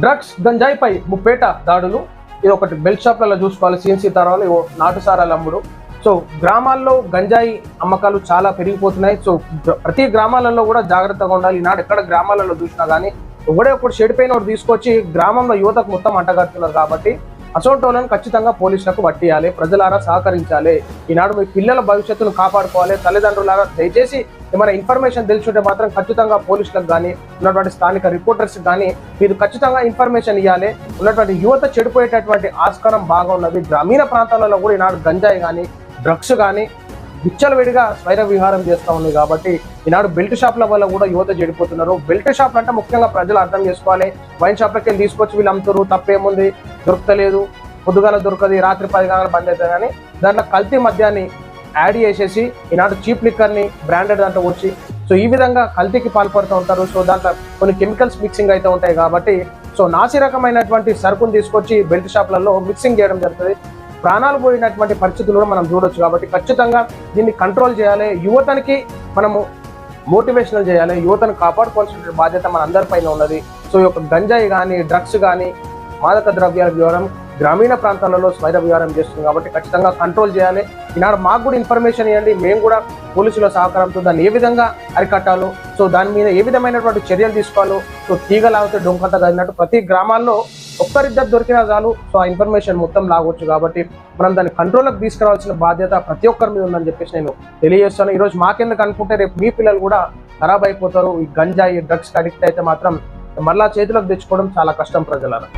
Drugs గంజాయిపై ముప్పేట దాడులు. ఇది ఒకటి బెల్ట్ షాప్లలో చూసుకోవాలి. సిఎన్సీ తరాలు నాటుసారాలు అమ్ముడు. సో గ్రామాల్లో గంజాయి అమ్మకాలు చాలా పెరిగిపోతున్నాయి. సో ప్రతి గ్రామాలలో కూడా జాగ్రత్తగా ఉండాలి. ఈనాడు ఎక్కడ గ్రామాలలో చూసినా కానీ ఒకడే ఒకటి చెడిపోయిన ఒకటి తీసుకొచ్చి గ్రామంలో యువతకు మొత్తం అంటగడుతున్నారు. కాబట్టి అసోంటోలను ఖచ్చితంగా పోలీసులకు పట్టియాలి. ప్రజలారా సహకరించాలి. ఈనాడు మీ పిల్లల భవిష్యత్తును కాపాడుకోవాలి. తల్లిదండ్రులారా దయచేసి ఏమైనా ఇన్ఫర్మేషన్ తెలుసుంటే మాత్రం ఖచ్చితంగా పోలీసులకు కానీ ఉన్నటువంటి స్థానిక రిపోర్టర్స్ కానీ మీరు ఖచ్చితంగా ఇన్ఫర్మేషన్ ఇవ్వాలి. ఉన్నటువంటి యువత చెడిపోయేటటువంటి ఆస్కారం బాగా ఉన్నది. గ్రామీణ ప్రాంతాలలో కూడా ఈనాడు గంజాయి కానీ డ్రగ్స్ కానీ విచ్చలవిడిగా స్వైర విహారం చేస్తూ ఉంది. కాబట్టి ఈనాడు బెల్ట్ షాప్ల వల్ల కూడా యువత చెడిపోతున్నారు. బెల్ట్ షాప్లు అంటే ముఖ్యంగా ప్రజలు అర్థం చేసుకోవాలి. వైన్ షాప్లకి వెళ్ళి తీసుకొచ్చి వీళ్ళు అమ్ముతారు, తప్పేముంది, దొరకలేదు, పొద్దుగాల దొరకదు, రాత్రి 10 గంటలు బంద్ అవుతుంది. కానీ దాంట్లో కల్తీ మద్యాన్ని యాడ్ చేసేసి ఈనాడు చీప్ లిక్కర్ని బ్రాండెడ్ దాంట్లో వచ్చి సో ఈ విధంగా కల్తీకి పాల్పడుతూ ఉంటారు. సో దాంట్లో కొన్ని కెమికల్స్ మిక్సింగ్ అయితే ఉంటాయి. కాబట్టి సో నాసి రకమైనటువంటి సరుకును తీసుకొచ్చి బెల్ట్ షాప్లలో మిక్సింగ్ చేయడం జరుగుతుంది. ప్రాణాలు పోయినటువంటి పరిస్థితులు కూడా మనం చూడొచ్చు. కాబట్టి ఖచ్చితంగా దీన్ని కంట్రోల్ చేయాలి. యువతనికి మనము మోటివేషనల్ చేయాలి. యువతను కాపాడుకోవాల్సిన బాధ్యత మన అందరిపైన ఉన్నది. సో ఈ యొక్క గంజాయి కానీ డ్రగ్స్ కానీ మాదక ద్రవ్యాల వ్యవహారం గ్రామీణ ప్రాంతాలలో స్వైర విహారం చేస్తుంది. కాబట్టి ఖచ్చితంగా కంట్రోల్ చేయాలి. ఈనాడు మాకు కూడా ఇన్ఫర్మేషన్ ఇవ్వండి. మేము కూడా పోలీసుల సహకారంతో దాన్ని ఏ విధంగా అరికట్టాలో, సో దాని మీద ఏ విధమైనటువంటి చర్యలు తీసుకోవాలో, సో తీగలాగితే డొంకంత కదిలినట్టు ప్రతి గ్రామాల్లో ఒక్కరిద్దరు దొరికినా చాలు సో ఆ ఇన్ఫర్మేషన్ మొత్తం లాగొచ్చు. కాబట్టి మనం దాన్ని కంట్రోల్కి తీసుకురావాల్సిన బాధ్యత ప్రతి ఒక్కరి మీద ఉందని చెప్పేసి నేను తెలియజేస్తాను. ఈరోజు మాకెందుకు అనుకుంటే రేపు మీ పిల్లలు కూడా ఖరాబ్ అయిపోతారు. ఈ గంజాయి డ్రగ్స్కి అడిక్ట్ అయితే మాత్రం మళ్ళా చేతులకు తెచ్చుకోవడం చాలా కష్టం ప్రజలను.